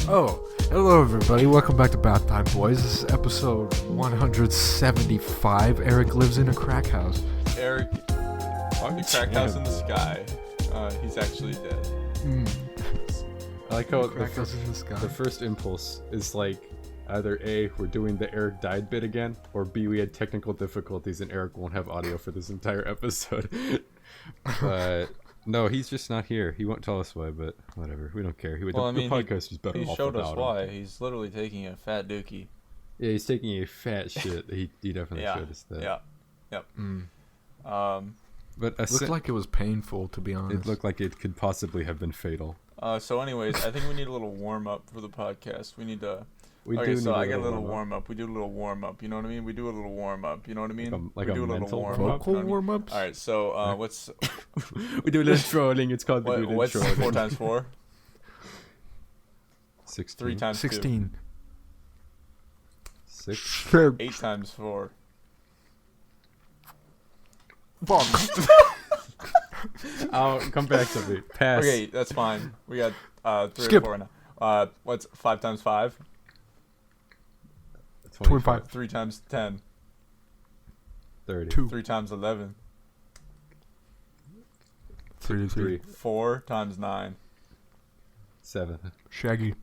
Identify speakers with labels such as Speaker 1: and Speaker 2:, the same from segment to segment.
Speaker 1: Oh, hello everybody. Welcome back to Bathtime Boys. This is episode 175. Eric lives in a crack house.
Speaker 2: Eric, on the crack house in the sky. He's actually dead.
Speaker 3: I like how
Speaker 1: Crack house in the sky.
Speaker 3: the first impulse is like either A, we're doing the Eric died bit again, or B, we had technical difficulties and Eric won't have audio for this entire episode. But no, he's just not here. He won't tell us why, but whatever. We don't care. The podcast is better
Speaker 2: He
Speaker 3: off
Speaker 2: showed us
Speaker 3: without
Speaker 2: why.
Speaker 3: him.
Speaker 2: He's literally taking a fat dookie.
Speaker 3: Yeah, he's taking a fat shit. He definitely showed us that.
Speaker 2: Yeah. Yep.
Speaker 3: But
Speaker 1: It looked like it was painful, to be honest.
Speaker 3: it looked like it could possibly have been fatal.
Speaker 2: So anyways, I think we need a little warm up for the podcast. We need to.
Speaker 3: We
Speaker 2: okay,
Speaker 3: do
Speaker 2: so
Speaker 3: need
Speaker 2: I got a little
Speaker 3: warm-up.
Speaker 2: warm up. We do a little warm up. You know what I mean? We do a little warm up. You know what I mean?
Speaker 3: Like
Speaker 2: we
Speaker 3: a
Speaker 2: do a little
Speaker 3: mental
Speaker 2: warm
Speaker 3: warm-up?
Speaker 2: up. You know what I mean?
Speaker 1: warm-ups?
Speaker 2: All right. So what's
Speaker 3: We do a little trolling. It's called we do a little
Speaker 2: what's
Speaker 3: trolling.
Speaker 2: 4 times 4?
Speaker 3: 16.
Speaker 2: 3 times 2.
Speaker 1: 16.
Speaker 3: 6.
Speaker 2: 8 times 4.
Speaker 1: Fuck.
Speaker 3: I'll come back to me. Pass.
Speaker 2: Okay, that's fine. We got 3
Speaker 1: Skip.
Speaker 2: or 4 now. What's 5 times 5?
Speaker 1: 25.
Speaker 2: 3 times 10.
Speaker 3: 30.
Speaker 1: 2.
Speaker 2: 3 times 11.
Speaker 1: 33.
Speaker 2: 4 times 9.
Speaker 3: 7.
Speaker 1: Shaggy.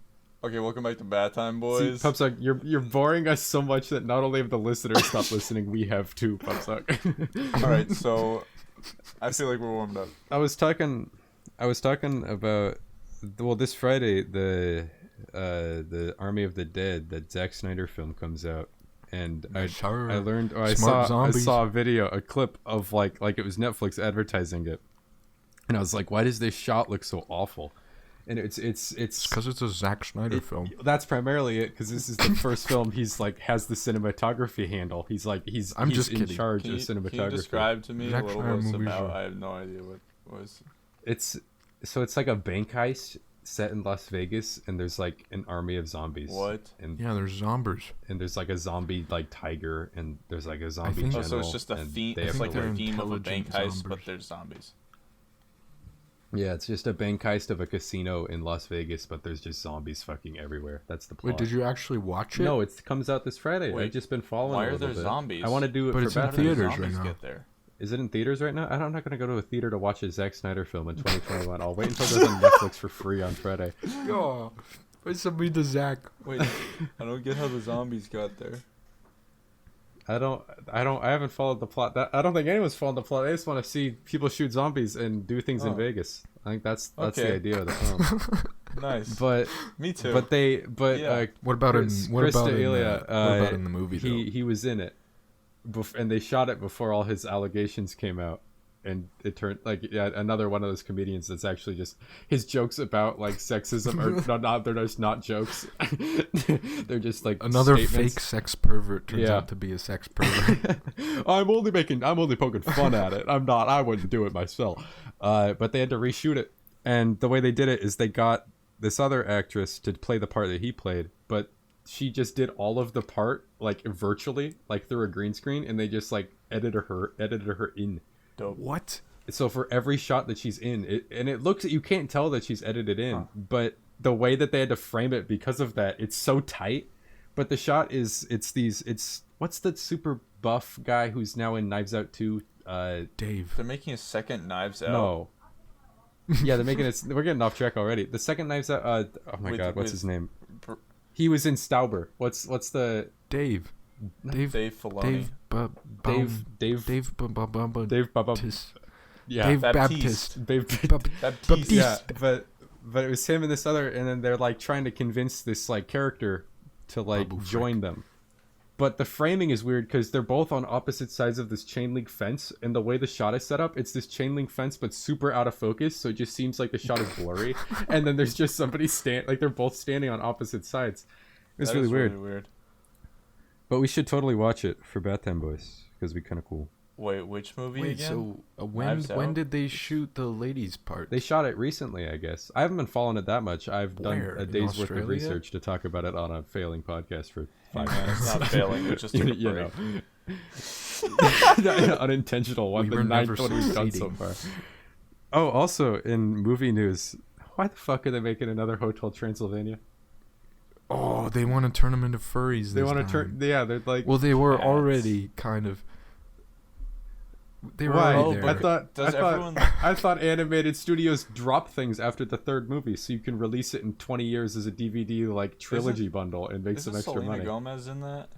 Speaker 2: Okay, welcome back to Bathtime
Speaker 3: See,
Speaker 2: Boys.
Speaker 3: Pupsuck, you're boring us so much that not only have the listeners stopped listening, we have too, Pupsuck.
Speaker 2: All right, so I feel like we're warmed up.
Speaker 3: I was talking about, well, this Friday the Army of the Dead, that Zack Snyder film, comes out, and I learned, or I saw a video, a clip of like it was Netflix advertising it, and I was like, why does this shot look so awful? And it's
Speaker 1: because it's a Zack Snyder film.
Speaker 3: That's primarily it, because this is the first film he's like has the cinematography handle. He's
Speaker 1: just
Speaker 3: in
Speaker 1: kidding.
Speaker 3: charge
Speaker 2: Can
Speaker 3: of
Speaker 2: you
Speaker 3: cinematography.
Speaker 2: describe to me
Speaker 1: Zack
Speaker 2: a little
Speaker 1: Snyder
Speaker 2: what's
Speaker 1: movies
Speaker 2: about?
Speaker 1: are-
Speaker 2: I have no idea what was.
Speaker 3: It's like a bank heist set in Las Vegas, and there's like an army of zombies.
Speaker 2: What?
Speaker 3: And
Speaker 1: Yeah, there's zombies.
Speaker 3: and there's like a zombie like tiger, and there's like a zombie
Speaker 1: think-
Speaker 2: Oh,
Speaker 3: general.
Speaker 2: so it's just a
Speaker 3: and
Speaker 2: theme.
Speaker 3: they have,
Speaker 2: It's like
Speaker 1: they're
Speaker 2: a theme of a bank
Speaker 1: intelligent
Speaker 2: heist, but
Speaker 1: zombies.
Speaker 2: there's zombies.
Speaker 3: Yeah, it's just a bank heist of a casino in Las Vegas, but there's just zombies fucking everywhere. That's the plot.
Speaker 1: Wait, did you actually watch it?
Speaker 3: No, it comes out this Friday.
Speaker 2: Wait,
Speaker 3: I've just been following.
Speaker 2: why
Speaker 3: it a
Speaker 2: are
Speaker 3: little
Speaker 2: there
Speaker 3: bit.
Speaker 2: zombies?
Speaker 3: I want to do it
Speaker 1: But
Speaker 3: for
Speaker 1: it's in
Speaker 2: How did
Speaker 3: Batman.
Speaker 2: the
Speaker 1: theaters
Speaker 2: zombies
Speaker 1: right now.
Speaker 2: get there?
Speaker 3: Is it in theaters right now? I'm not gonna go to a theater to watch a Zack Snyder film in 2021. I'll wait until it's on Netflix for free on Friday.
Speaker 1: Yo, wait, somebody to Zack.
Speaker 2: Wait, I don't get how the zombies got there.
Speaker 3: I haven't followed the plot. I don't think anyone's followed the plot. I just want to see people shoot zombies and do things in
Speaker 2: Oh.
Speaker 3: Vegas. I think that's
Speaker 2: Okay.
Speaker 3: the idea of the film.
Speaker 2: Nice.
Speaker 3: But
Speaker 2: Me too.
Speaker 3: yeah.
Speaker 1: What about in
Speaker 3: Chris
Speaker 1: what about
Speaker 3: D'Elia,
Speaker 1: in the movie? Though?
Speaker 3: he was in it, and they shot it before all his allegations came out, and it turned another one of those comedians that's actually just his jokes about like sexism are they're just not jokes. They're just like
Speaker 1: Another
Speaker 3: statements.
Speaker 1: fake sex pervert turns
Speaker 3: Yeah.
Speaker 1: out to be a sex pervert.
Speaker 3: I'm only poking fun at it. I wouldn't do it myself. But they had to reshoot it, and the way they did it is they got this other actress to play the part that he played, but she just did all of the part like virtually, like through a green screen, and they just like edited her in.
Speaker 2: Dope.
Speaker 1: What?
Speaker 3: So for every shot that she's in, it looks, you can't tell that she's edited in, but the way that they had to frame it because of that, it's so tight. But the shot is what's the super buff guy who's now in Knives Out 2?
Speaker 1: Dave.
Speaker 2: They're making a second Knives Out.
Speaker 3: No. Yeah, they're making it. We're getting off track already. The second Knives Out. Oh my God, what's his name? He was in Stauber. What's the
Speaker 1: Dave. Dave.
Speaker 2: Dave Filoni.
Speaker 1: Dave.
Speaker 3: Dave Baba? Yeah,
Speaker 1: Dave
Speaker 2: Baptiste.
Speaker 1: Baptist.
Speaker 2: Baptiste.
Speaker 3: Yeah, but it was him and this other, and then they're like trying to convince this like character to like
Speaker 1: Babu Frick.
Speaker 3: join them. But the framing is weird because they're both on opposite sides of this chain link fence, and the way the shot is set up, it's this chain link fence but super out of focus, so it just seems like the shot is blurry. And then there's just somebody they're both standing on opposite sides. It's
Speaker 2: That
Speaker 3: really
Speaker 2: is
Speaker 3: weird.
Speaker 2: Really weird.
Speaker 3: But we should totally watch it for Bathtime Boys because it'd be kind of cool.
Speaker 2: Wait, which movie
Speaker 1: Wait,
Speaker 2: again?
Speaker 1: so when
Speaker 2: Knives Out?
Speaker 1: did they shoot the ladies part?
Speaker 3: They shot it recently, I guess. I haven't been following it that much. I've done
Speaker 1: Where?
Speaker 3: a
Speaker 1: In
Speaker 3: day's worth of
Speaker 1: Australia?
Speaker 3: research to talk about it on a failing podcast for 5
Speaker 2: Man,
Speaker 3: minutes.
Speaker 2: it's not failing. It just took a
Speaker 3: You
Speaker 2: break.
Speaker 3: know. Unintentional one.
Speaker 1: We
Speaker 3: The
Speaker 1: were never
Speaker 3: 9th one we've done so
Speaker 1: succeeding.
Speaker 3: far. Oh, also in movie news, why the fuck are they making another Hotel Transylvania?
Speaker 1: Oh, they want to turn them into furries.
Speaker 3: They want to turn. Yeah, they're like.
Speaker 1: Well, they were
Speaker 2: cats.
Speaker 1: already kind of. They were
Speaker 3: Why?
Speaker 1: already there.
Speaker 3: I thought animated studios drop things after the third movie, so you can release it in 20 years as a DVD like trilogy bundle and make some extra
Speaker 2: Selena
Speaker 3: money.
Speaker 2: Gomez in that?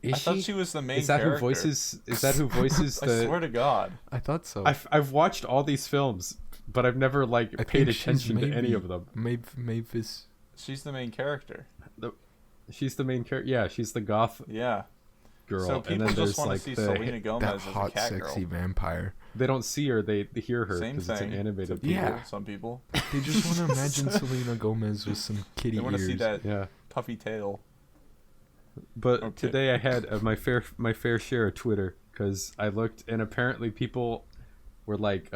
Speaker 3: I
Speaker 2: thought she was the main
Speaker 3: Is that
Speaker 2: character.
Speaker 3: who voices? Is that who voices the?
Speaker 2: I swear to God.
Speaker 1: I thought so.
Speaker 3: I've watched all these films, but I've never paid attention to any of them.
Speaker 1: Mavis.
Speaker 2: She's the main character.
Speaker 3: She's the main character. Yeah, she's the goth girl.
Speaker 2: So people
Speaker 3: and then
Speaker 2: just
Speaker 3: there's
Speaker 2: want to see Selena Gomez
Speaker 1: that
Speaker 2: as
Speaker 1: hot,
Speaker 2: a cat
Speaker 1: sexy
Speaker 2: girl.
Speaker 1: vampire.
Speaker 3: They don't see her; they hear her
Speaker 2: Same
Speaker 3: because
Speaker 2: thing.
Speaker 3: it's an animated.
Speaker 1: Yeah.
Speaker 2: Some people.
Speaker 1: They just want to imagine Selena Gomez with some kitty
Speaker 2: They want to
Speaker 1: ears.
Speaker 2: see that puffy tail.
Speaker 3: But today I had my fair share of Twitter because I looked and apparently people were like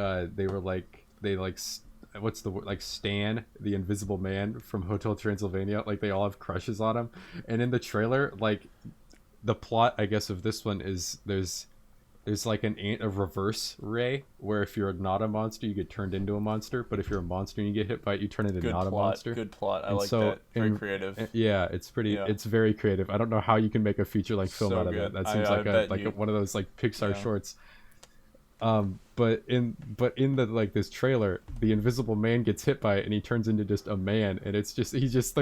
Speaker 3: what's the word, like Stan the Invisible Man from Hotel Transylvania, like they all have crushes on him. And in the trailer, like the plot I guess of this one is there's like a reverse Ray where if you're not a monster you get turned into a monster, but if you're a monster and you get hit by it you turn into
Speaker 2: Good
Speaker 3: not
Speaker 2: plot,
Speaker 3: a monster.
Speaker 2: Good plot. I like
Speaker 3: so,
Speaker 2: that. Very creative.
Speaker 3: Yeah, it's pretty.
Speaker 2: Yeah.
Speaker 3: It's very creative. I don't know how you can make a feature like film
Speaker 2: So
Speaker 3: out of
Speaker 2: good.
Speaker 3: that. That seems one of those like Pixar shorts. But in the this trailer, the Invisible Man gets hit by it and he turns into just a man, and it's just he looks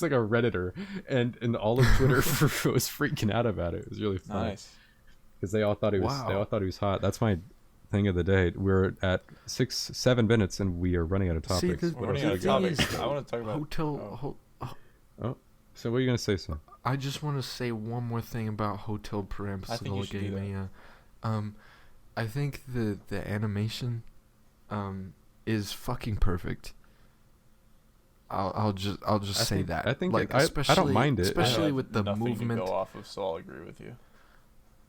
Speaker 3: like a Redditor, and all of Twitter was freaking out about it. It was really funny.
Speaker 2: Nice.
Speaker 3: Because they all thought he was hot. That's my thing of the day. We're at 7 minutes and we are running out of topics.
Speaker 1: See,
Speaker 2: We're running out of topics. I want to talk about
Speaker 3: So what are you gonna say, son?
Speaker 1: I just want to say one more thing about Hotel Transylvania. I think the animation is fucking perfect. I'll just say that.
Speaker 3: I think I don't mind it.
Speaker 1: Especially with the movement.
Speaker 2: To go off of, so I'll agree with you.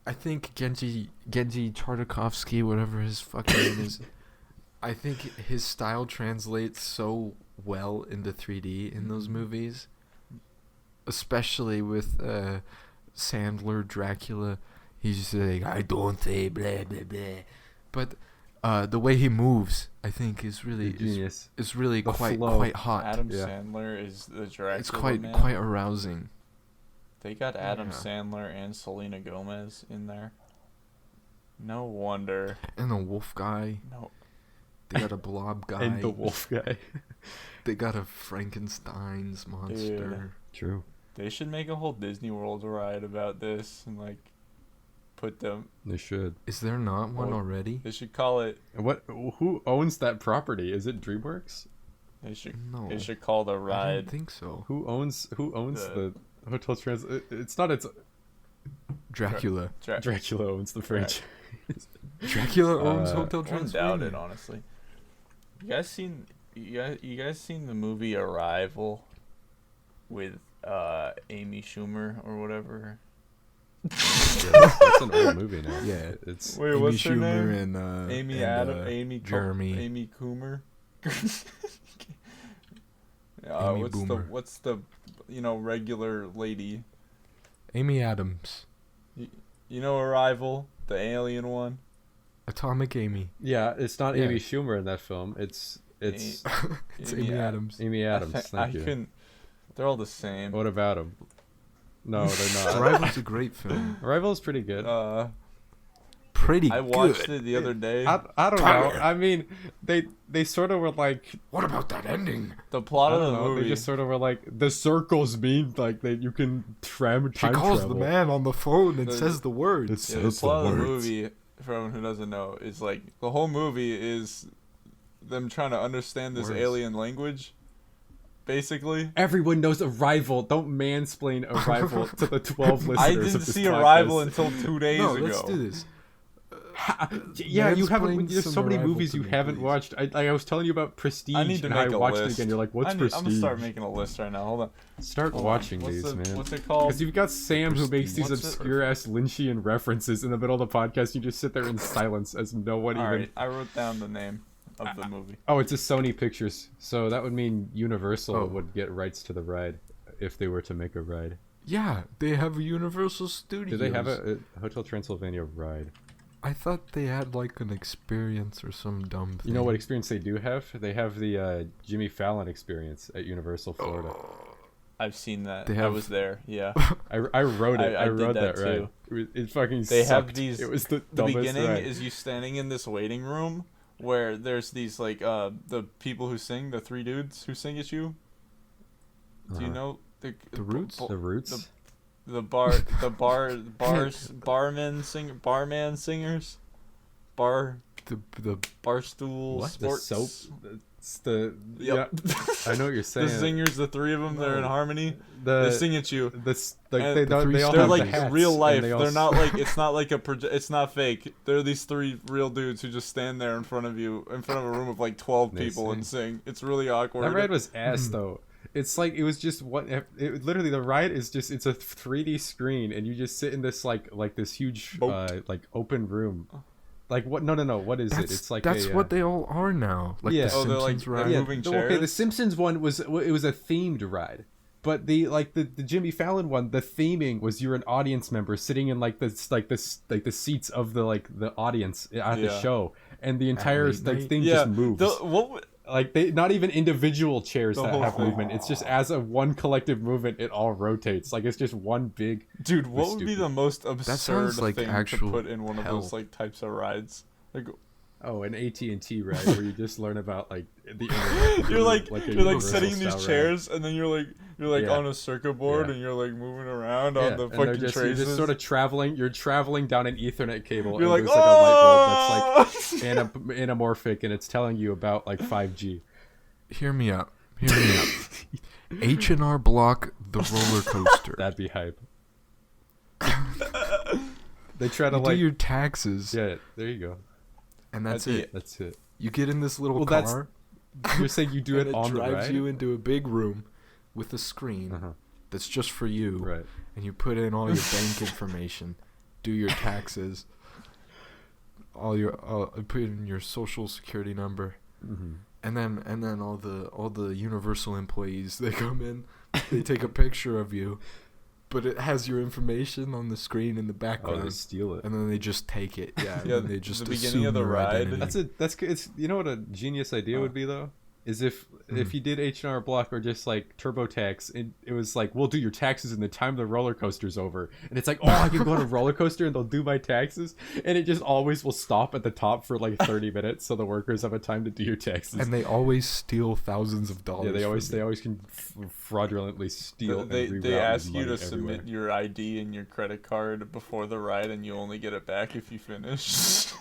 Speaker 1: I think Genji Tartakovsky, whatever his fucking name is, I think his style translates so well into 3D in those movies, especially with Sandler Dracula. He's just like, I don't say blah blah blah, but the way he moves, I think, is really
Speaker 3: genius.
Speaker 1: Is really quite hot.
Speaker 2: Adam Sandler is the Dracula.
Speaker 1: It's quite arousing.
Speaker 2: They got Adam Sandler and Selena Gomez in there. No wonder.
Speaker 1: And the wolf guy.
Speaker 2: No.
Speaker 1: They got a blob guy.
Speaker 3: And the wolf guy.
Speaker 1: They got a Frankenstein's monster.
Speaker 2: Dude.
Speaker 3: True.
Speaker 2: They should make a whole Disney World ride about this and put them.
Speaker 3: They should.
Speaker 1: Is there not one already?
Speaker 2: They should call it.
Speaker 3: Who owns that property? Is it DreamWorks?
Speaker 2: They should.
Speaker 1: No.
Speaker 2: They should call the ride.
Speaker 1: I don't think so.
Speaker 3: Who owns the Hotel Trans? It's not. It's
Speaker 1: Dracula.
Speaker 3: Dracula owns the franchise.
Speaker 1: Dracula owns Hotel
Speaker 2: I wouldn't
Speaker 1: Transylvania.
Speaker 2: doubt it, honestly. You guys seen the movie Arrival with Amy Schumer or whatever?
Speaker 3: That's an old movie now.
Speaker 1: Yeah,
Speaker 3: it's
Speaker 2: Wait,
Speaker 1: Amy
Speaker 2: what's her
Speaker 1: Schumer
Speaker 2: name?
Speaker 1: and
Speaker 2: Amy
Speaker 1: and,
Speaker 2: Adam, Amy
Speaker 1: Jeremy,
Speaker 2: Amy Coomer.
Speaker 1: Amy Boomer.
Speaker 2: what's the regular lady?
Speaker 1: Amy Adams,
Speaker 2: Arrival, the alien one.
Speaker 1: Atomic Amy.
Speaker 3: Yeah, it's not
Speaker 1: Yeah.
Speaker 3: Amy Schumer in that film. It's
Speaker 1: It's Amy Adams.
Speaker 3: Amy Adams. Thank you.
Speaker 2: couldn't. They're all the same.
Speaker 3: What about him? No, they're not.
Speaker 1: Arrival's a great film.
Speaker 3: Arrival is pretty good.
Speaker 1: Pretty
Speaker 2: I watched it the other day.
Speaker 3: I don't know. I mean, they sort of were like,
Speaker 1: What about that ending?
Speaker 2: The plot
Speaker 3: I
Speaker 2: of
Speaker 3: don't
Speaker 2: the
Speaker 3: know.
Speaker 2: movie.
Speaker 3: They just sort of were like, the circles mean like that you can time
Speaker 1: She calls
Speaker 3: travel.
Speaker 1: the man on the phone and
Speaker 2: The-
Speaker 1: says the words.
Speaker 3: It's-
Speaker 2: the plot of the movie, for everyone who doesn't know, is the whole movie is them trying to understand this
Speaker 1: Words.
Speaker 2: alien language, basically.
Speaker 3: Everyone knows Arrival. Don't mansplain Arrival to the 12 listeners.
Speaker 2: I
Speaker 3: of
Speaker 2: didn't
Speaker 3: this
Speaker 2: see
Speaker 3: podcast.
Speaker 2: Arrival until 2 days
Speaker 1: No,
Speaker 2: ago.
Speaker 1: let's do this.
Speaker 3: Yeah, you haven't.
Speaker 1: Mansplain
Speaker 3: There's
Speaker 1: some
Speaker 3: so many
Speaker 1: Arrival
Speaker 3: movies
Speaker 1: to
Speaker 3: you
Speaker 1: me,
Speaker 3: haven't
Speaker 1: please.
Speaker 3: watched. I was telling you about Prestige,
Speaker 2: I need to
Speaker 3: and
Speaker 2: make
Speaker 3: I
Speaker 2: a
Speaker 3: watched
Speaker 2: list.
Speaker 3: it again. You're like, what's Prestige?
Speaker 2: I'm gonna start making a list right now. Hold on.
Speaker 3: Start
Speaker 2: Hold
Speaker 3: watching
Speaker 2: on.
Speaker 3: these, man.
Speaker 2: What's it called?
Speaker 3: Because you've got Sam who makes these
Speaker 2: What's it?
Speaker 3: obscure ass Lynchian references in the middle of the podcast. You just sit there in silence as no one
Speaker 2: All
Speaker 3: even.
Speaker 2: right, I wrote down the name of the movie.
Speaker 3: Oh, it's a Sony Pictures, so that would mean Universal
Speaker 1: Oh.
Speaker 3: would get rights to the ride if they were to make a ride.
Speaker 1: Yeah, they have a Universal Studios.
Speaker 3: Do they have a Hotel Transylvania ride?
Speaker 1: I thought they had an experience or some dumb thing.
Speaker 3: You know what experience they do have? They have the Jimmy Fallon experience at Universal Florida.
Speaker 2: I've seen that.
Speaker 1: They
Speaker 2: I
Speaker 1: have-
Speaker 2: was there. Yeah.
Speaker 3: I rode it.
Speaker 2: I
Speaker 3: I
Speaker 2: did
Speaker 3: rode
Speaker 2: that
Speaker 3: that ride.
Speaker 2: too.
Speaker 3: It fucking
Speaker 2: They
Speaker 3: sucked.
Speaker 2: have these.
Speaker 3: It was the
Speaker 2: The
Speaker 3: dumbest
Speaker 2: beginning
Speaker 3: ride.
Speaker 2: is you standing in this waiting room where there's these like the people who sing, the three dudes who sing at you. Do you know
Speaker 1: The Roots?
Speaker 3: The Roots?
Speaker 2: barman singers,
Speaker 1: The
Speaker 2: barstool
Speaker 1: What?
Speaker 3: The
Speaker 2: sports.
Speaker 3: soap? It's the...
Speaker 2: Yep.
Speaker 3: Yeah, I know what you're saying.
Speaker 2: The singers, the three of them, they're in harmony.
Speaker 3: The,
Speaker 2: They sing at you.
Speaker 3: like,
Speaker 2: And
Speaker 3: they,
Speaker 1: the three
Speaker 3: they all
Speaker 2: They're
Speaker 3: have
Speaker 2: like
Speaker 3: the hats,
Speaker 2: real
Speaker 3: and
Speaker 2: life.
Speaker 3: they all
Speaker 2: They're not like it's not like it's not fake. They're these three real dudes who just stand there in front of you, in front of a room of like 12
Speaker 3: They
Speaker 2: people and
Speaker 3: sing.
Speaker 2: sing. It's really awkward.
Speaker 3: That ride was ass though. It's like it was just what it literally the ride is just it's a 3D screen and you just sit in this like this huge like open room. Like what? No. What is it? It's like
Speaker 1: that's what they all are now. Like
Speaker 3: Yeah.
Speaker 1: the
Speaker 2: Oh, they're like-
Speaker 1: Simpsons ride.
Speaker 2: they're moving
Speaker 3: Okay, the
Speaker 2: chairs?
Speaker 3: Simpsons one was a themed ride. But the Jimmy Fallon one, the theming was you're an audience member sitting in the seats of the audience at the
Speaker 2: Yeah.
Speaker 3: show, and the entire
Speaker 1: late night?
Speaker 3: thing
Speaker 2: Yeah.
Speaker 3: just moves.
Speaker 2: What?
Speaker 3: Like they not even individual chairs
Speaker 2: The
Speaker 3: that
Speaker 2: whole
Speaker 3: have
Speaker 2: thing.
Speaker 3: movement. It's just as a one collective movement, it all rotates. Like it's just one big.
Speaker 2: Dude, what would be
Speaker 3: stupid.
Speaker 2: the most absurd
Speaker 1: sounds like
Speaker 2: thing to
Speaker 1: actual
Speaker 2: put in one of
Speaker 1: hell.
Speaker 2: those like types of rides? Like
Speaker 3: Oh, an AT&T ride where you just learn about the internet.
Speaker 2: you're like
Speaker 3: a
Speaker 2: you're like
Speaker 3: universal
Speaker 2: sitting in these
Speaker 3: style ride.
Speaker 2: chairs and then you're
Speaker 3: Yeah.
Speaker 2: on a circuit board
Speaker 3: Yeah.
Speaker 2: and you're like moving around
Speaker 3: Yeah,
Speaker 2: on the
Speaker 3: and they're
Speaker 2: fucking
Speaker 3: just, you're
Speaker 2: traces.
Speaker 3: just sort of traveling. You're traveling down an Ethernet cable.
Speaker 2: You're
Speaker 3: and
Speaker 2: like,
Speaker 3: there's a light bulb
Speaker 2: oh!
Speaker 3: that's anamorphic, and it's telling you about 5G.
Speaker 1: Hear me out. H&R Block, the roller coaster.
Speaker 3: That'd be hype. They try to
Speaker 1: You do your taxes,
Speaker 3: Yeah, there you go.
Speaker 1: and that's
Speaker 2: That's
Speaker 1: it.
Speaker 3: That's it.
Speaker 1: You get in this little
Speaker 3: Well, that's-
Speaker 1: car.
Speaker 3: You're saying you do
Speaker 1: and
Speaker 3: it on the
Speaker 1: drives
Speaker 3: ride?
Speaker 1: you into a big room with a screen
Speaker 3: Uh-huh.
Speaker 1: that's just for you,
Speaker 3: Right.
Speaker 1: and you put in all your bank information, do your taxes, put in your social security number,
Speaker 3: Mm-hmm.
Speaker 1: and then all the Universal employees, they come in, they take a picture of you, but it has your information on the screen in the
Speaker 3: Oh,
Speaker 1: background.
Speaker 3: they steal it.
Speaker 1: And then they just take it. Yeah.
Speaker 2: Yeah,
Speaker 1: And they just
Speaker 2: the beginning
Speaker 1: assume
Speaker 2: of the
Speaker 1: your
Speaker 2: ride-
Speaker 1: identity.
Speaker 3: That's good. It's you know what a genius idea would be though is if you did H&R Block or just like TurboTax, and it was like we'll do your taxes in the time the roller coaster's over, and it's like I can go on a roller coaster and they'll do my taxes, and it just always will stop at the top for like 30 minutes so the workers have a time to do your taxes.
Speaker 1: And they always steal thousands of dollars.
Speaker 3: yeah, they
Speaker 1: from
Speaker 3: always can fraudulently steal.
Speaker 2: They
Speaker 3: and
Speaker 2: they
Speaker 3: reroute
Speaker 2: ask you
Speaker 3: money
Speaker 2: to
Speaker 3: everywhere.
Speaker 2: submit your ID and your credit card before the ride, and you only get it back if you finish.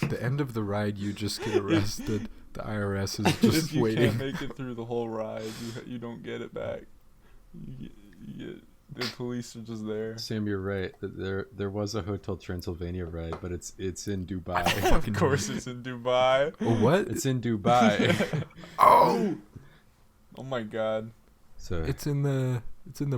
Speaker 1: At the end of the ride, you just get arrested. The IRS is
Speaker 2: if
Speaker 1: just
Speaker 2: you
Speaker 1: waiting.
Speaker 2: can't make it through the whole ride, you don't get it back. You get the police are just there.
Speaker 3: Sam, you're right. There was a Hotel Transylvania ride, but it's in Dubai.
Speaker 2: Of course, it's in Dubai.
Speaker 1: Oh, what?
Speaker 3: It's in Dubai.
Speaker 1: Oh,
Speaker 2: Oh my god,
Speaker 3: So
Speaker 1: it's in the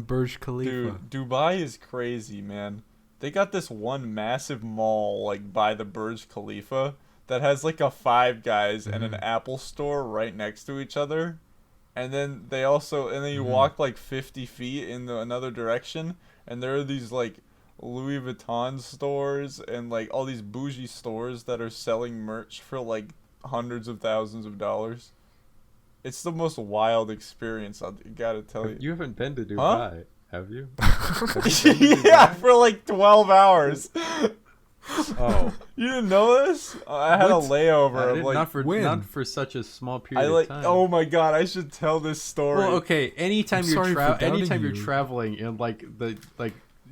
Speaker 1: Burj Khalifa.
Speaker 2: dude, Dubai is crazy, man. They got this one massive mall like by the Burj Khalifa that has like a Five Guys and an Apple store right next to each other. And then you walk like 50 feet in another direction, and there are these like Louis Vuitton stores and like all these bougie stores that are selling merch for like hundreds of thousands of dollars. It's the most wild experience, I gotta tell you.
Speaker 3: you haven't been to Dubai, have you?
Speaker 2: Yeah, for like 12 hours.
Speaker 3: Oh,
Speaker 2: You didn't know this? I had a layover of like
Speaker 3: not for such a small period
Speaker 2: I like
Speaker 3: of time.
Speaker 2: oh my god, I should tell this story.
Speaker 3: Well, okay. Anytime
Speaker 1: I'm sorry for doubting
Speaker 3: anytime you're
Speaker 1: you.
Speaker 3: traveling in like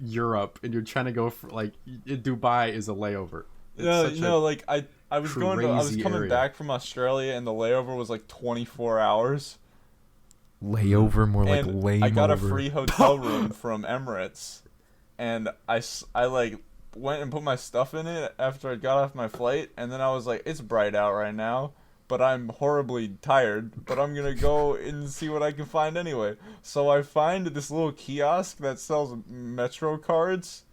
Speaker 3: Europe and you're trying to go for Dubai is a layover. It's such a-
Speaker 2: like I was
Speaker 3: crazy
Speaker 2: coming
Speaker 3: area.
Speaker 2: back from Australia and the layover was like 24 hours.
Speaker 1: Layover, more like
Speaker 2: And
Speaker 1: lame
Speaker 2: I got a
Speaker 1: over.
Speaker 2: free hotel room from Emirates, and I like went and put my stuff in it after I got off my flight, and then I was like, it's bright out right now, but I'm horribly tired, but I'm gonna go and see what I can find anyway. So I find this little kiosk that sells Metro cards,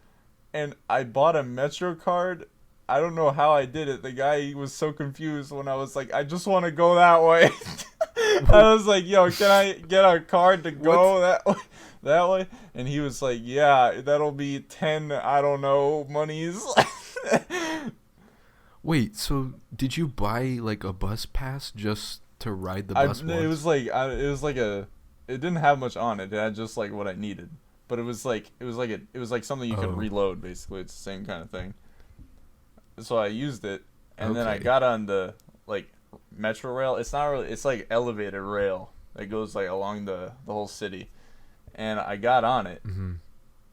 Speaker 2: and I bought a Metro card. I don't know how I did it. The guy was so confused when I was like, I just want to go that way. I was like, yo, can I get a card to go that way? And he was like, yeah, that'll be 10, I don't know, monies.
Speaker 1: Wait, so did you buy like a bus pass just to ride the bus once?
Speaker 2: It was like it didn't have much on it. It had just like what I needed. But it was like something you could reload. Basically, it's the same kind of thing. So I used it, and then I got on the like metro rail. It's not really. It's like elevated rail that goes like along the whole city, and I got on it,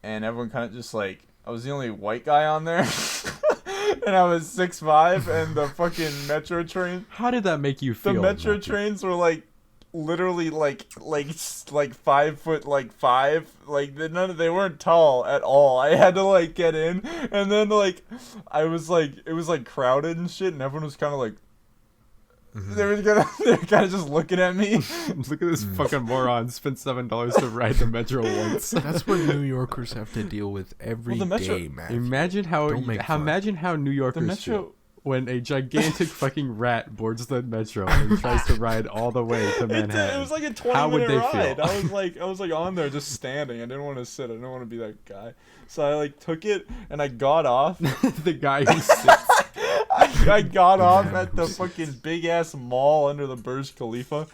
Speaker 2: and everyone kind of just like I was the only white guy on there, and I was 6'5", and the fucking metro train.
Speaker 3: How did that make you feel?
Speaker 2: The metro trains were like. Literally like 5 foot like 5 like they weren't tall at all. I had to like get in, and then like I was like it was like crowded and shit, and everyone was kind of like they were kind of just looking at me.
Speaker 3: Look at this fucking moron spent $7 to ride the metro once.
Speaker 1: That's what New Yorkers have to deal with every day, man.
Speaker 3: Imagine how New Yorkers feel when a gigantic fucking rat boards the metro and tries to ride all the way to Manhattan.
Speaker 2: It was like a 20-minute ride. I was like on there just standing. I didn't want to sit. I didn't want to be that guy. So I like took it and I got off.
Speaker 3: The guy who sits.
Speaker 2: I got off at the fucking big ass mall under the Burj Khalifa,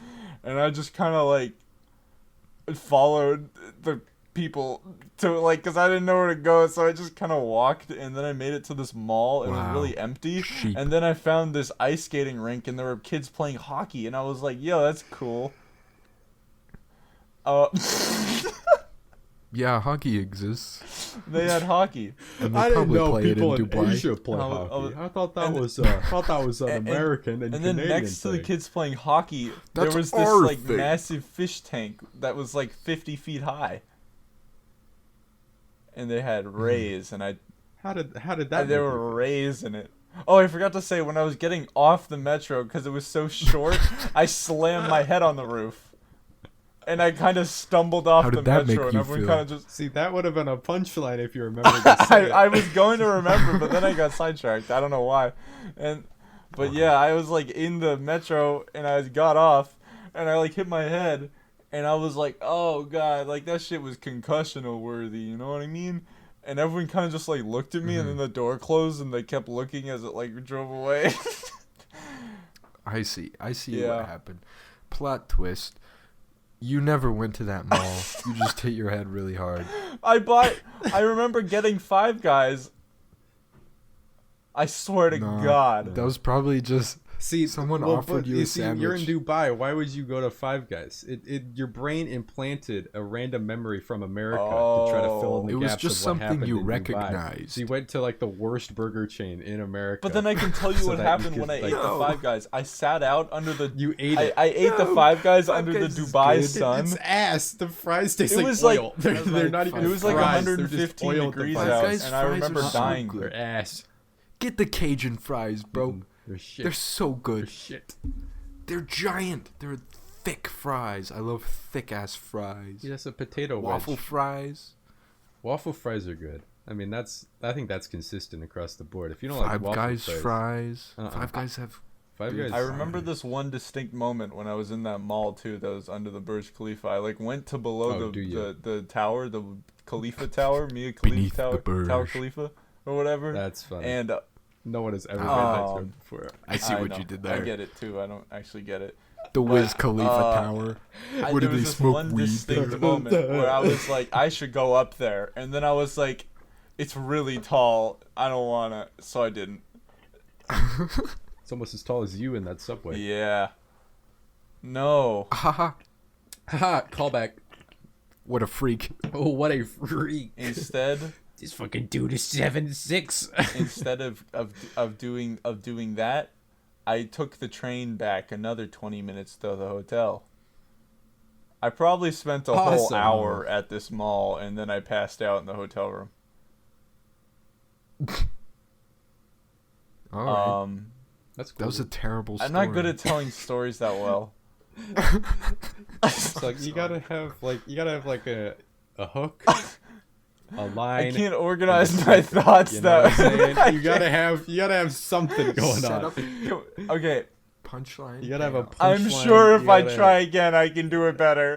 Speaker 2: and I just kind of like followed the people to like because I didn't know where to go, so I just kind of walked, and then I made it to this mall. It was really empty. And then I found this ice skating rink, and there were kids playing hockey, and I was like, yo, that's cool.
Speaker 1: Yeah, hockey exists.
Speaker 2: They had hockey.
Speaker 3: And I didn't know people in Asia play hockey. I thought that was an American and Canadian
Speaker 2: then next
Speaker 3: thing.
Speaker 2: to the kids playing hockey, there was this like massive fish tank that was like 50 feet high. And they had rays, and
Speaker 3: how did that?
Speaker 2: There were rays in it. Oh, I forgot to say, when I was getting off the metro because it was so short, I slammed my head on the roof, and I kind of stumbled off the metro, and everyone kind of just
Speaker 3: see that would have been a punchline if you remember. I
Speaker 2: was going to remember, but then I got sidetracked. I don't know why, but yeah, I was like in the metro, and I got off, and I like hit my head. And I was like, oh, God, like, that shit was concussional worthy, you know what I mean? And everyone kind of just, like, looked at me, and then the door closed, and they kept looking as it, like, drove away.
Speaker 1: I see what happened. Plot twist. You never went to that mall. You just hit your head really hard.
Speaker 2: I remember getting Five Guys. I swear to God.
Speaker 1: That was probably just... someone offered you a sandwich.
Speaker 3: You're in Dubai. Why would you go to Five Guys? Your brain implanted a random memory from America to try to fill in the gaps. It was just something you recognized. So you went to like the worst burger chain in America.
Speaker 2: But then I can tell you what happened when I ate the Five Guys. I sat out under the. You ate it. I ate the Five Guys under the Dubai sun.
Speaker 3: It's ass. The fries taste like oil. They're not even.
Speaker 2: It was like 115 degrees out, and I remember dying.
Speaker 3: They're ass.
Speaker 1: Get the Cajun fries, bro.
Speaker 3: They're shit.
Speaker 1: They're so good.
Speaker 3: They're shit.
Speaker 1: They're giant. They're thick fries. I love thick ass fries.
Speaker 3: Yeah, that's a potato
Speaker 1: waffle
Speaker 3: wedge.
Speaker 1: Fries.
Speaker 3: Waffle fries are good. I mean, I think that's consistent across the board. If you don't like waffle
Speaker 1: fries, Five Guys have.
Speaker 3: Five Guys.
Speaker 2: I remember this one distinct moment when I was in that mall too. That was under the Burj Khalifa. I like went to below the tower, the Khalifa Tower, Mia Khalifa Tower, Tower Khalifa or whatever.
Speaker 3: That's funny.
Speaker 2: And.
Speaker 3: No one has ever made that joke before.
Speaker 1: I see what you did there.
Speaker 2: I get it too. I don't actually get it.
Speaker 1: The Wiz Khalifa Tower. Where did they smoke
Speaker 2: one
Speaker 1: weed?
Speaker 2: Distinct moment where I was like, I should go up there, and then I was like, it's really tall. I don't wanna, so I didn't.
Speaker 3: It's almost as tall as you in that subway.
Speaker 2: Yeah. No.
Speaker 3: Haha. Callback.
Speaker 1: What a freak.
Speaker 3: Oh, what a freak.
Speaker 2: Instead.
Speaker 3: This fucking dude is 7'6".
Speaker 2: Instead of doing that, I took the train back another 20 minutes to the hotel. I probably spent a whole hour at this mall, and then I passed out in the hotel room.
Speaker 1: All right.
Speaker 3: That's cool.
Speaker 1: That was a terrible story.
Speaker 2: I'm not good at telling stories that well.
Speaker 3: It's like you gotta have like a hook. A line.
Speaker 2: I can't organize my thoughts
Speaker 3: you know
Speaker 2: that
Speaker 3: you gotta have something going on.
Speaker 2: Okay.
Speaker 1: Punchline.
Speaker 3: You gotta have a punchline.
Speaker 2: I'm sure if I try again, I can do it better.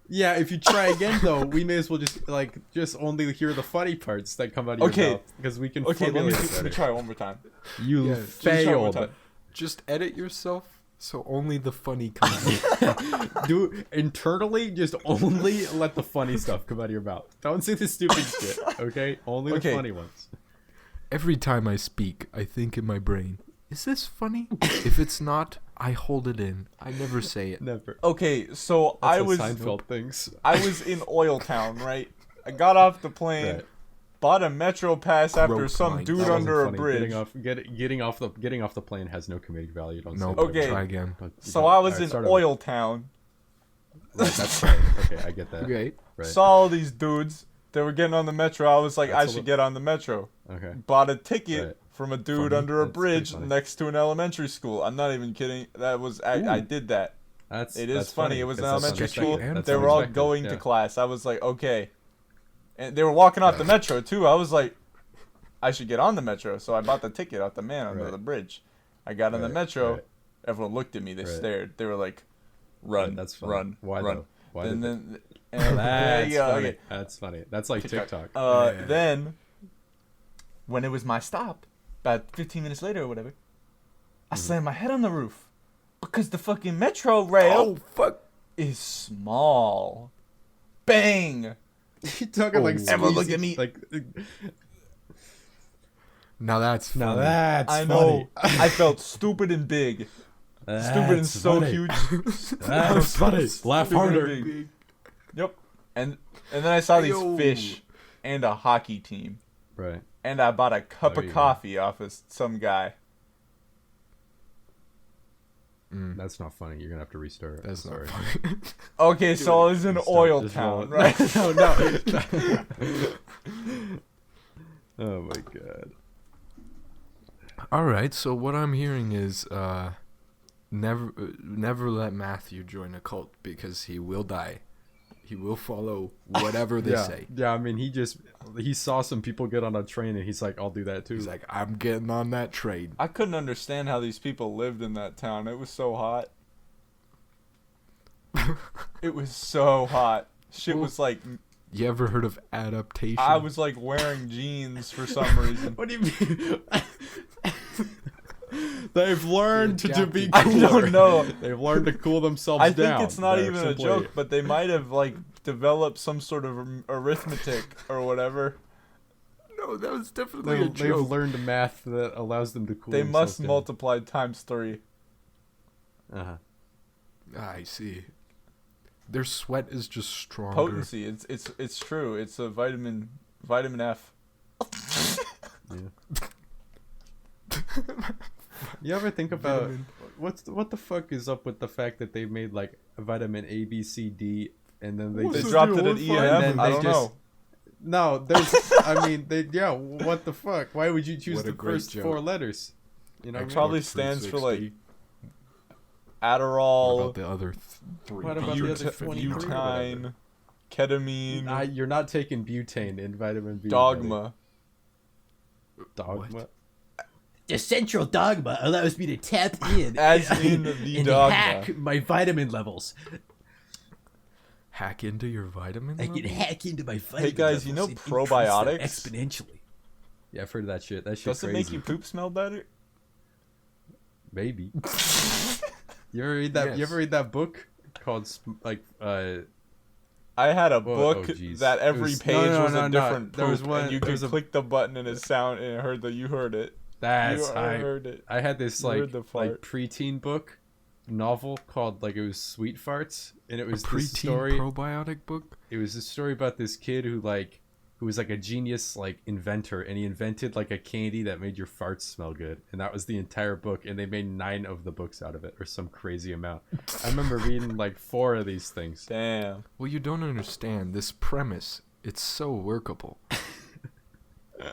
Speaker 3: Yeah, if you try again though, we may as well just only hear the funny parts that come out of your mouth because we can.
Speaker 2: Okay, let me try one more time.
Speaker 3: You failed.
Speaker 1: Just edit yourself So only the funny comes out.
Speaker 3: Do internally, just only let the funny stuff come out of your mouth. Don't say the stupid shit, okay? Only the funny ones.
Speaker 1: Every time I speak, I think in my brain, is this funny? If it's not, I hold it in. I never say it.
Speaker 3: Never.
Speaker 2: Okay, so
Speaker 3: That's Seinfeld things.
Speaker 2: I was in Oil Town, right? I got off the plane,
Speaker 3: Right.
Speaker 2: bought a Metro pass after some
Speaker 1: lines.
Speaker 2: dude
Speaker 3: That wasn't
Speaker 2: under a
Speaker 3: funny.
Speaker 2: bridge.
Speaker 3: Getting off the plane has no comedic value. Don't
Speaker 1: No,
Speaker 3: say that.
Speaker 2: Okay.
Speaker 1: try again.
Speaker 2: So I was
Speaker 3: Alright,
Speaker 2: in
Speaker 3: start over.
Speaker 2: Oil Town,
Speaker 3: Right, that's right. Okay, I get that.
Speaker 1: Okay.
Speaker 3: Right.
Speaker 2: saw all these dudes. They were getting on the Metro. I was like,
Speaker 3: That's
Speaker 2: I should get on the Metro.
Speaker 3: Okay.
Speaker 2: Bought a ticket
Speaker 3: Right.
Speaker 2: from a dude
Speaker 1: Funny.
Speaker 2: under a
Speaker 3: That's pretty
Speaker 2: bridge
Speaker 3: funny.
Speaker 2: next to an elementary school. I'm not even kidding. That was I
Speaker 3: Ooh.
Speaker 2: did that.
Speaker 3: That's
Speaker 2: It is
Speaker 3: that's
Speaker 2: funny. It was an
Speaker 3: That's
Speaker 2: elementary
Speaker 1: unexpected.
Speaker 2: school.
Speaker 1: That's
Speaker 2: They were all
Speaker 3: unexpected,
Speaker 2: going
Speaker 3: yeah.
Speaker 2: to class. I was like, okay. And they were walking off the Metro too. I was like, I should get on the Metro. So I bought the ticket off the man under
Speaker 3: Right.
Speaker 2: the bridge. I got on the
Speaker 3: Right,
Speaker 2: Metro.
Speaker 3: right.
Speaker 2: Everyone looked at me. They
Speaker 3: Right.
Speaker 2: stared. They were like, run,
Speaker 3: Right, that's funny.
Speaker 2: run,
Speaker 3: Why
Speaker 2: run.
Speaker 3: though? Why
Speaker 2: And
Speaker 3: did
Speaker 2: then, and
Speaker 3: That's
Speaker 2: yeah,
Speaker 3: funny.
Speaker 2: okay.
Speaker 3: That's funny. That's like TikTok.
Speaker 1: Yeah.
Speaker 2: Then, when it was my stop, about 15 minutes later or whatever, I slammed my head on the roof because the fucking Metro rail
Speaker 1: Oh, fuck.
Speaker 2: is small. Bang!
Speaker 3: You're talking like
Speaker 2: Everyone look at me.
Speaker 3: Like
Speaker 1: Now that's funny.
Speaker 3: now that's
Speaker 2: I know. I felt stupid and big. Stupid and so huge.
Speaker 3: That's funny. Laugh
Speaker 2: Stupid
Speaker 3: harder.
Speaker 2: and big. Yep. And then I saw these
Speaker 1: Ayo.
Speaker 2: fish and a hockey team.
Speaker 3: Right.
Speaker 2: And I bought a cup
Speaker 3: There
Speaker 2: of
Speaker 3: you go.
Speaker 2: coffee off of some guy.
Speaker 3: That's not funny. You're gonna have to restart it.
Speaker 1: That's
Speaker 3: Sorry.
Speaker 1: not funny.
Speaker 2: Okay, so I was in
Speaker 3: Just
Speaker 2: Oil
Speaker 3: just
Speaker 2: Town,
Speaker 3: roll it.
Speaker 2: right?
Speaker 3: No. Oh my god.
Speaker 1: All right, so what I'm hearing is never let Matthew join a cult because he will die. He will follow whatever they say.
Speaker 3: Yeah, I mean, he saw some people get on a train and he's like, I'll do that too.
Speaker 1: He's like, I'm getting on that train.
Speaker 2: I couldn't understand how these people lived in that town. It was so hot. It was so hot. Shit was like,
Speaker 1: You ever heard of adaptation?
Speaker 2: I was like wearing jeans for some reason.
Speaker 3: What do you mean? They've learned to be
Speaker 2: I
Speaker 3: cooler.
Speaker 2: don't know.
Speaker 3: They've learned to cool themselves
Speaker 2: I
Speaker 3: down.
Speaker 2: think it's not
Speaker 3: They're
Speaker 2: even a
Speaker 3: simply-
Speaker 2: joke, but they might have like developed some sort of arithmetic or whatever.
Speaker 1: No, that was definitely a
Speaker 3: They've
Speaker 1: joke.
Speaker 3: learned math that allows them to cool
Speaker 2: They
Speaker 3: themselves
Speaker 2: must
Speaker 3: down.
Speaker 2: multiply times 3.
Speaker 3: Uh-huh.
Speaker 1: I see. Their sweat is just stronger.
Speaker 2: Potency. It's true. It's a vitamin F.
Speaker 3: Yeah. You ever think about
Speaker 1: Vitamin.
Speaker 3: what the fuck is up with the fact that they made like a vitamin A, B, C, D, and then they
Speaker 2: They
Speaker 3: just
Speaker 2: dropped it
Speaker 3: do
Speaker 2: at
Speaker 3: one
Speaker 2: E
Speaker 3: for-
Speaker 2: and
Speaker 3: and
Speaker 2: F.
Speaker 3: then
Speaker 2: I
Speaker 3: they
Speaker 2: don't
Speaker 3: just-
Speaker 2: know.
Speaker 3: No, there's. I mean, what the fuck? Why would you choose
Speaker 1: What a
Speaker 3: the
Speaker 1: great
Speaker 3: first
Speaker 1: joke.
Speaker 3: 4 letters? You know, what I
Speaker 2: It
Speaker 3: mean?
Speaker 2: probably
Speaker 1: Or
Speaker 2: stands for
Speaker 1: 360.
Speaker 2: like
Speaker 1: What
Speaker 2: Adderall,
Speaker 1: about the other three?
Speaker 3: What about the other 23 or whatever?
Speaker 2: butane, ketamine,
Speaker 3: You're not taking butane in vitamin B.
Speaker 2: dogma.
Speaker 3: buddy. Dogma.
Speaker 4: The central dogma allows me to tap in
Speaker 2: As in the
Speaker 4: and
Speaker 2: dogma.
Speaker 4: hack my vitamin levels.
Speaker 1: Hack into your vitamin
Speaker 4: I can
Speaker 1: level?
Speaker 4: hack into my vitamin
Speaker 2: guys, you know
Speaker 4: levels and increase them
Speaker 2: probiotics?
Speaker 4: exponentially.
Speaker 3: Yeah, I've heard of that shit. That shit's
Speaker 2: Does it
Speaker 3: crazy.
Speaker 2: make you poop smell better?
Speaker 3: Maybe. You ever read that? You
Speaker 1: Yes.
Speaker 3: ever read that book called
Speaker 2: I had a
Speaker 3: Whoa,
Speaker 2: book
Speaker 3: oh, jeez.
Speaker 2: that
Speaker 3: It
Speaker 2: every
Speaker 3: was-
Speaker 2: page
Speaker 3: no,
Speaker 2: was
Speaker 3: no,
Speaker 2: a
Speaker 3: no.
Speaker 2: different
Speaker 3: There was
Speaker 2: poop,
Speaker 3: one-
Speaker 2: and you
Speaker 3: there
Speaker 2: could
Speaker 3: was a-
Speaker 2: click the button and it sound and it heard that you heard it.
Speaker 3: That's
Speaker 2: You
Speaker 3: I
Speaker 2: heard it.
Speaker 3: I had this
Speaker 2: You
Speaker 3: like
Speaker 2: heard the fart.
Speaker 3: preteen book novel called like it was Sweet Farts, and it was this
Speaker 1: Preteen
Speaker 3: story.
Speaker 1: probiotic book?
Speaker 3: It was a story about this kid who was like a genius like inventor, and he invented like a candy that made your farts smell good, and that was the entire book, and they made 9 of the books out of it or some crazy amount. I remember reading like 4 of these things.
Speaker 2: Damn.
Speaker 1: Well, you don't understand this premise. It's so workable.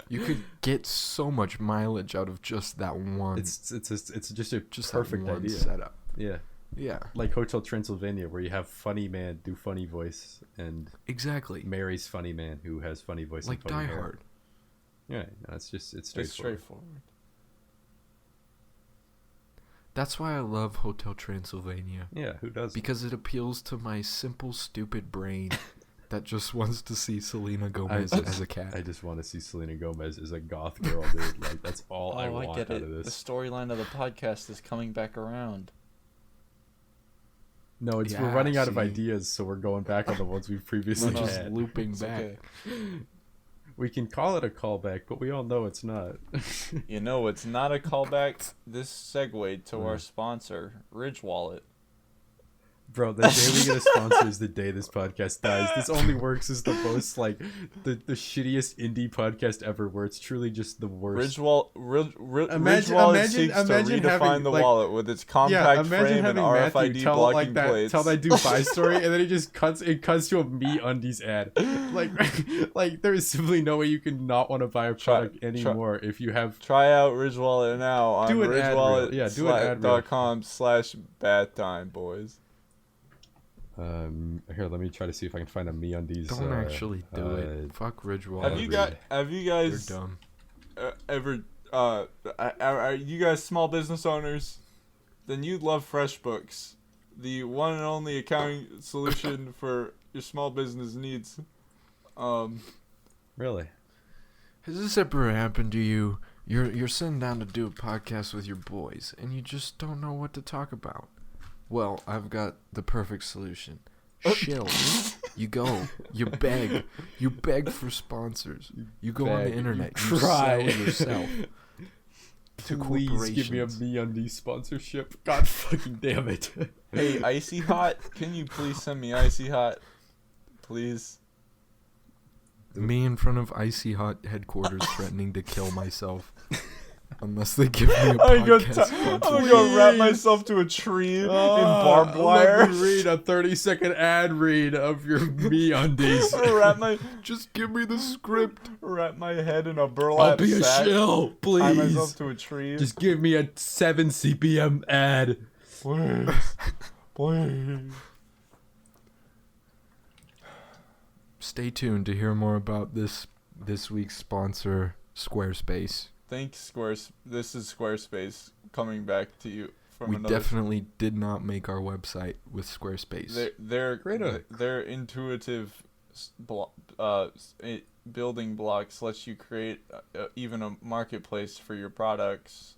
Speaker 1: You could get so much mileage out of just that one.
Speaker 3: It's just a
Speaker 1: just
Speaker 3: perfect
Speaker 1: that one
Speaker 3: idea.
Speaker 1: setup.
Speaker 3: Yeah,
Speaker 1: Yeah,
Speaker 3: like Hotel Transylvania, where you have funny man do funny voice and
Speaker 1: exactly.
Speaker 3: Mary's funny man who has funny voice
Speaker 1: Like
Speaker 3: and funny
Speaker 1: Die
Speaker 3: hair.
Speaker 1: Hard.
Speaker 3: Yeah, no, it's straightforward.
Speaker 2: It's straightforward.
Speaker 1: That's why I love Hotel Transylvania.
Speaker 3: Yeah, who does?
Speaker 1: Because it appeals to my simple, stupid brain that just wants to see Selena Gomez as a cat.
Speaker 3: I just want to see Selena Gomez as a goth girl, dude. Like that's all I want out of
Speaker 2: The
Speaker 3: this.
Speaker 2: storyline of the podcast is coming back around.
Speaker 3: No, we're running out of ideas, so we're going back on the ones we've previously
Speaker 1: we're just
Speaker 3: had.
Speaker 1: looping back.
Speaker 2: Okay.
Speaker 3: We can call it a callback, but we all know it's not.
Speaker 2: You know, it's not a callback. This segued to our sponsor, Ridge Wallet.
Speaker 3: Bro, the day we get a sponsor is the day this podcast dies. This only works as the most, like, the shittiest indie podcast ever, where it's truly just the worst.
Speaker 2: Ridge Wallet seeks to redefine the wallet with its compact frame and RFID blocking plates.
Speaker 3: Tell that dude buy story, and then it cuts to a MeUndies ad. Like there is simply no way you can not want to buy a product anymore if you have.
Speaker 2: Try out Ridge Wallet now on ridgewallet.com/Bathtime Boys.
Speaker 3: Here, let me try to see if I can find a MeUndies.
Speaker 1: Don't actually do it. Fuck Ridgewallet.
Speaker 2: Have you guys
Speaker 1: You're dumb.
Speaker 2: Ever are you guys small business owners? Then you'd love FreshBooks, the one and only accounting solution for your small business needs.
Speaker 3: Really?
Speaker 1: Has this ever happened to you? You're sitting down to do a podcast with your boys, and you just don't know what to talk about. Well, I've got the perfect solution. Shills. You beg for sponsors. You go on the internet, you sell yourself to
Speaker 3: Please
Speaker 1: corporations.
Speaker 3: give me a MeUndies sponsorship. God fucking damn it.
Speaker 2: Hey, Icy Hot, can you please send me Icy Hot? Please.
Speaker 1: Me in front of Icy Hot headquarters threatening to kill myself. Unless they give me a podcast.
Speaker 2: I'm gonna go wrap myself to a tree in barbed wire.
Speaker 3: Let me read a 30-second ad read of your MeUndies.
Speaker 1: Just give me the script.
Speaker 2: Wrap my head in a burlap
Speaker 3: I'll be a
Speaker 2: sack.
Speaker 3: shill, please.
Speaker 2: Tie myself to a tree.
Speaker 3: Just give me a 7 CPM ad.
Speaker 2: Please. Please.
Speaker 1: Stay tuned to hear more about this week's sponsor, Squarespace.
Speaker 2: Thanks, Squarespace. This is Squarespace coming back to you from
Speaker 1: We
Speaker 2: another.
Speaker 1: definitely did not make our website with Squarespace.
Speaker 2: Their intuitive building blocks lets you create even a marketplace for your products.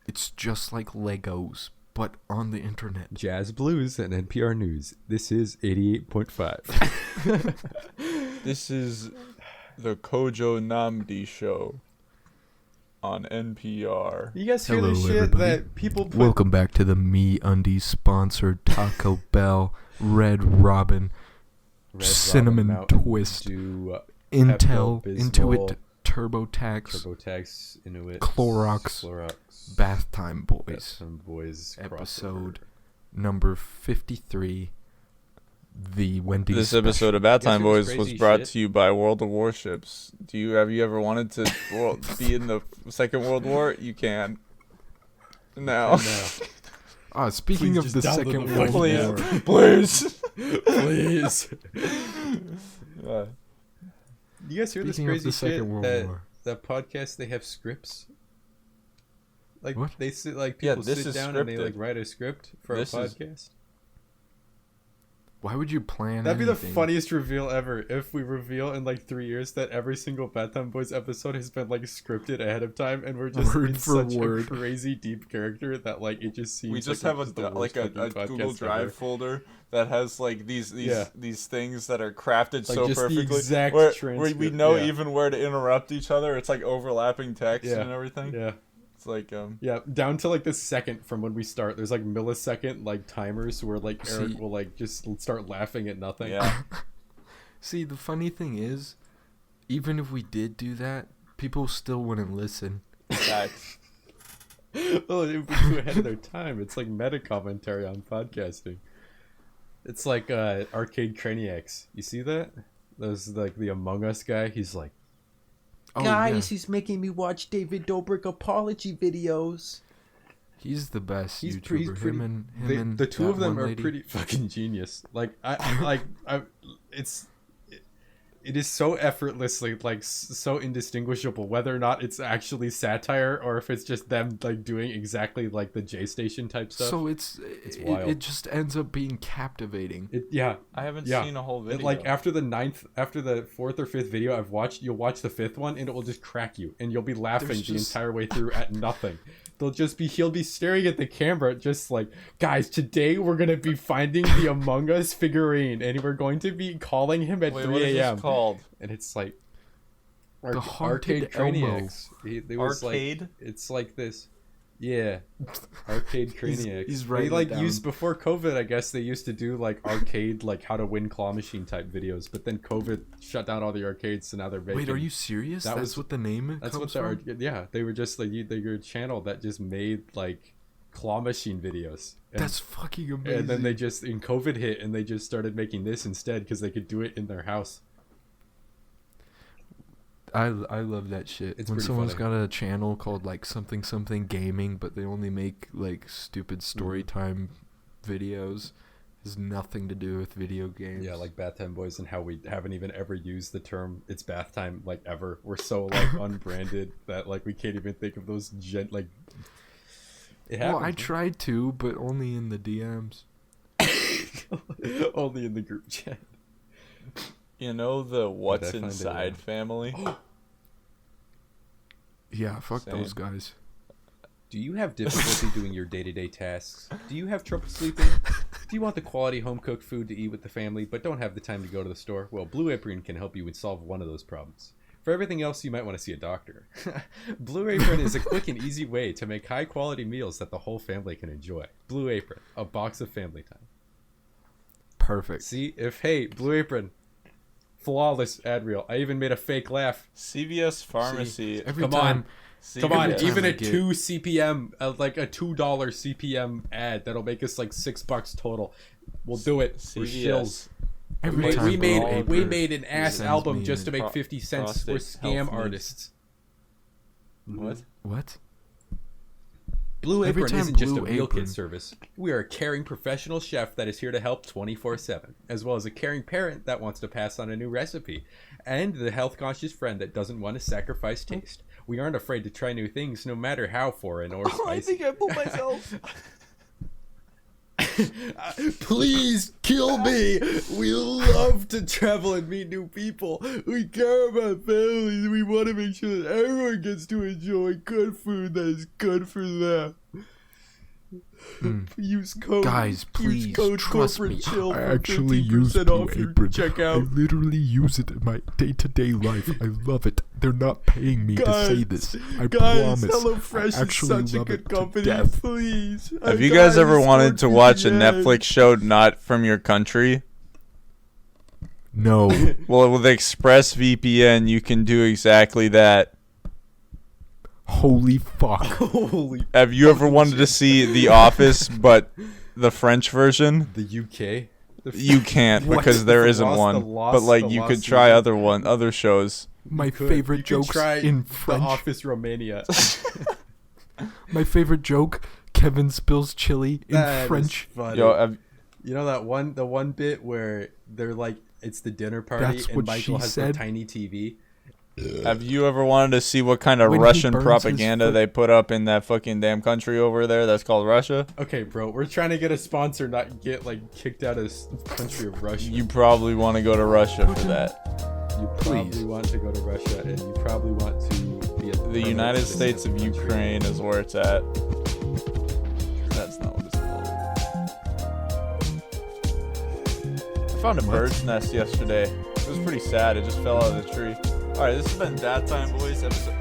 Speaker 1: It's just like Legos, but on the internet.
Speaker 3: Jazz Blues and NPR News. This is 88.5.
Speaker 2: This is the Kojo Namdi Show on NPR.
Speaker 3: You guys hear
Speaker 1: Hello,
Speaker 3: this shit
Speaker 1: everybody.
Speaker 3: that people put...
Speaker 1: Welcome back to the MeUndies sponsored Taco Bell, Red Robin, Cinnamon
Speaker 3: Mountain
Speaker 1: Twist,
Speaker 3: Dew,
Speaker 1: Intel,
Speaker 3: Pepto-Bismol,
Speaker 1: Intuit, TurboTax,
Speaker 3: Inuit,
Speaker 1: Clorox, Bathtime Boys.
Speaker 3: Bathtime Boys
Speaker 1: Episode number 53. The Wendy's
Speaker 2: This
Speaker 1: special.
Speaker 2: episode of Bathtime
Speaker 3: Guess who's
Speaker 2: Boys was
Speaker 3: crazy
Speaker 2: brought
Speaker 3: shit?
Speaker 2: to you by World of Warships. Have you ever wanted to be in the Second World War? You can. Now.
Speaker 1: Speaking
Speaker 3: Please
Speaker 1: of the
Speaker 3: just download
Speaker 1: Second
Speaker 3: the
Speaker 1: World
Speaker 2: Please.
Speaker 1: War,
Speaker 2: Please.
Speaker 3: Please. You guys hear this
Speaker 1: Speaking of
Speaker 3: crazy
Speaker 1: the Second
Speaker 3: shit
Speaker 1: World War.
Speaker 3: that podcast, they have scripts? Like
Speaker 1: What?
Speaker 3: they sit like people
Speaker 2: this
Speaker 3: sit
Speaker 2: is
Speaker 3: down and they
Speaker 2: scripted.
Speaker 3: like write a script for
Speaker 2: This
Speaker 3: a
Speaker 2: is-
Speaker 3: podcast.
Speaker 1: why would you plan
Speaker 3: That'd be the
Speaker 1: anything?
Speaker 3: funniest reveal ever if we reveal in like 3 years that every single Bathtime Boys episode has been like scripted ahead of time and we're just
Speaker 1: Word
Speaker 3: in
Speaker 1: for
Speaker 3: such
Speaker 1: word.
Speaker 3: a crazy deep character that like it just seems
Speaker 2: We just
Speaker 3: like
Speaker 2: have
Speaker 3: the
Speaker 2: a
Speaker 3: worst fucking podcast
Speaker 2: Google Drive
Speaker 3: ever.
Speaker 2: folder that has like these things that are crafted
Speaker 3: Like,
Speaker 2: so
Speaker 3: just the
Speaker 2: perfectly
Speaker 3: exact
Speaker 2: where we
Speaker 3: transcript,
Speaker 2: know
Speaker 3: yeah.
Speaker 2: even where to interrupt each other. It's like overlapping text
Speaker 3: Yeah.
Speaker 2: and everything.
Speaker 3: Yeah.
Speaker 2: It's like
Speaker 3: Yeah, down to like the second from when we start. There's like millisecond like timers where like Eric
Speaker 1: See-
Speaker 3: will like just start laughing at nothing.
Speaker 2: yeah.
Speaker 1: See, the funny thing is, even if we did do that, people still wouldn't listen.
Speaker 2: Facts.
Speaker 3: Well, it would be too ahead of their time. It's like meta commentary on podcasting. It's like Arcade Craniacs. You see that? There's like the Among Us guy. He's like,
Speaker 1: Oh,
Speaker 4: Guys,
Speaker 1: yeah.
Speaker 4: he's making me watch David Dobrik apology videos.
Speaker 1: He's the best
Speaker 3: he's
Speaker 1: YouTuber.
Speaker 3: pretty.
Speaker 1: him and
Speaker 3: The two
Speaker 1: that
Speaker 3: of them
Speaker 1: one
Speaker 3: are
Speaker 1: lady.
Speaker 3: pretty fucking genius. Like it is so effortlessly like so indistinguishable whether or not it's actually satire or if it's just them like doing exactly like the J Station type stuff.
Speaker 1: So it
Speaker 3: wild.
Speaker 1: just ends up being captivating.
Speaker 2: I haven't
Speaker 3: Yeah.
Speaker 2: seen a whole video.
Speaker 3: Like after the fourth or fifth video I've watched, you'll watch the fifth one and it will just crack you and you'll be laughing
Speaker 1: There's
Speaker 3: the
Speaker 1: just-
Speaker 3: entire way through at nothing. he'll be staring at the camera just like, guys, today we're gonna be finding the Among Us figurine and we're going to be calling him at 3 a.m.
Speaker 2: What is this called?
Speaker 3: And it's like
Speaker 1: The Haunted
Speaker 3: Arcade Craniacs.
Speaker 2: Arcade?
Speaker 3: It's like this. Yeah, Arcade Craniacs.
Speaker 1: He's right.
Speaker 3: They used before COVID. I guess they used to do like arcade, like how to win claw machine type videos. But then COVID shut down all the arcades, so now they're making.
Speaker 1: Wait, are you serious? That's what the name
Speaker 3: That's
Speaker 1: comes
Speaker 3: what
Speaker 1: from?
Speaker 3: yeah. They were just like they were a channel that just made like claw machine videos.
Speaker 1: That's fucking amazing.
Speaker 3: And then they just in COVID hit, and they just started making this instead because they could do it in their house.
Speaker 1: I love that shit.
Speaker 3: It's
Speaker 1: when
Speaker 3: pretty
Speaker 1: someone's
Speaker 3: funny.
Speaker 1: got a channel called like something gaming, but they only make like stupid story time videos, has nothing to do with video games.
Speaker 3: Yeah, like Bathtime Boys, and how we haven't even ever used the term "it's bath time" like ever. We're so like unbranded that like we can't even think of those like. It happens.
Speaker 1: Well, I tried to, but only in the DMs.
Speaker 3: Only in the group chat.
Speaker 2: You know the What's Inside family?
Speaker 1: Yeah, fuck
Speaker 2: Same.
Speaker 1: those guys.
Speaker 3: Do you have difficulty doing your day-to-day tasks? Do you have trouble sleeping? Do you want the quality home-cooked food to eat with the family, but don't have the time to go to the store? Well, Blue Apron can help you solve one of those problems. For everything else, you might want to see a doctor. Blue Apron is a quick and easy way to make high-quality meals that the whole family can enjoy. Blue Apron, a box of family time.
Speaker 1: Perfect.
Speaker 3: See, Blue Apron, flawless ad reel. I even made a fake laugh.
Speaker 2: CVS Pharmacy.
Speaker 1: Come on,
Speaker 3: Even a
Speaker 1: I get-
Speaker 3: 2 CPM, like a $2 CPM ad that'll make us like $6 total. We'll do it. We're Shills.
Speaker 1: Every time
Speaker 3: We
Speaker 1: Blue Apron
Speaker 3: made an ass
Speaker 1: sends
Speaker 3: album
Speaker 1: me
Speaker 3: just to
Speaker 1: an-
Speaker 3: make 50 cents. We're
Speaker 2: prostate
Speaker 3: scam
Speaker 2: health
Speaker 3: artists.
Speaker 2: What?
Speaker 1: What?
Speaker 3: Blue
Speaker 1: Every
Speaker 3: Apron
Speaker 1: time
Speaker 3: isn't just a
Speaker 1: Blue
Speaker 3: meal
Speaker 1: Apron-
Speaker 3: kit service. We are a caring professional chef that is here to help 24/7, as well as a caring parent that wants to pass on a new recipe, and the health-conscious friend that doesn't want to sacrifice taste. We aren't afraid to try new things, no matter how foreign or spicy.
Speaker 2: I think I put myself.
Speaker 3: Please kill me. We love to travel and meet new people. We care about families. We want to make sure that everyone gets to enjoy good food that is good for them. Use code.
Speaker 1: Guys, please
Speaker 3: use code
Speaker 1: trust me.
Speaker 3: Chill
Speaker 1: I
Speaker 3: for
Speaker 1: actually use
Speaker 3: 15%
Speaker 1: Blue
Speaker 3: off your
Speaker 1: Apron.
Speaker 3: checkout.
Speaker 1: I literally use it in my day-to-day life. I love it. They're not paying me to say this. I
Speaker 3: Guys,
Speaker 1: promise.
Speaker 3: HelloFresh
Speaker 1: I
Speaker 3: is
Speaker 1: actually
Speaker 3: such a
Speaker 1: love
Speaker 3: good
Speaker 1: it to
Speaker 3: company.
Speaker 1: death.
Speaker 3: Please.
Speaker 2: Have you guys ever wanted to watch a Netflix show not from your country?
Speaker 1: No.
Speaker 2: Well, with ExpressVPN, you can do exactly that.
Speaker 1: Holy fuck.
Speaker 3: Holy.
Speaker 2: Have you ever wanted to see The Office, but the French version?
Speaker 3: The UK.
Speaker 2: You can't
Speaker 3: What?
Speaker 2: because there
Speaker 3: The
Speaker 2: isn't
Speaker 3: Lost-
Speaker 2: one.
Speaker 3: the Lost-
Speaker 2: But like
Speaker 3: the
Speaker 2: you
Speaker 3: Lost
Speaker 2: could try
Speaker 3: season.
Speaker 2: other shows.
Speaker 1: My
Speaker 3: You
Speaker 1: favorite
Speaker 3: could
Speaker 1: jokes
Speaker 3: try
Speaker 1: in
Speaker 3: The
Speaker 1: French.
Speaker 3: Office Romania.
Speaker 1: My favorite joke, Kevin spills chili in
Speaker 3: That is
Speaker 1: French.
Speaker 3: funny.
Speaker 2: Yo,
Speaker 3: You know the one bit where they're like, it's the dinner party
Speaker 1: That's
Speaker 3: and
Speaker 1: what
Speaker 3: Michael
Speaker 1: she
Speaker 3: has
Speaker 1: said.
Speaker 3: the tiny TV.
Speaker 2: have you ever wanted to see what kind of
Speaker 1: When he
Speaker 2: Russian
Speaker 1: burns his
Speaker 2: propaganda
Speaker 1: foot-
Speaker 2: they put up in that fucking damn country over there that's called Russia?
Speaker 3: Okay, bro, we're trying to get a sponsor, not get like kicked out of country of Russia.
Speaker 2: You probably want to go to Russia for that.
Speaker 3: You probably
Speaker 1: Please.
Speaker 3: want to go to Russia, and you probably want to be a
Speaker 2: The United States of Ukraine is where it's at. That's not what it's called. I found a bird's nest yesterday. It was pretty sad. It just fell out of the tree. Alright, this has been Bathtime Boys episode.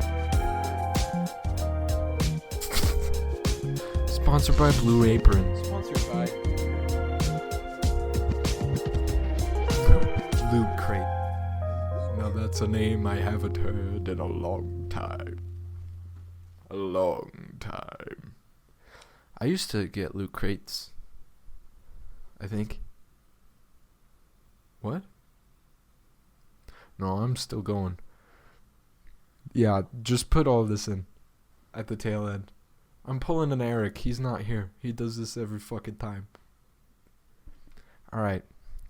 Speaker 1: Sponsored by Blue Apron.
Speaker 3: Sponsored by.
Speaker 1: Loot Crate. Now that's a name I haven't heard in a long time. A long time. I used to get Loot Crates. I think. What? No, I'm still going. Yeah, just put all this in. At the tail end. I'm pulling an Eric. He's not here. He does this every fucking time. Alright,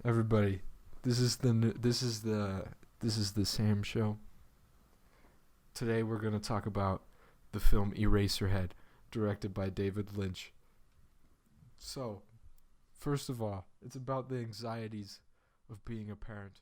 Speaker 1: everybody. This is the Sam show. Today we're gonna talk about the film Eraserhead, directed by David Lynch. So, first of all, it's about the anxieties of being a parent.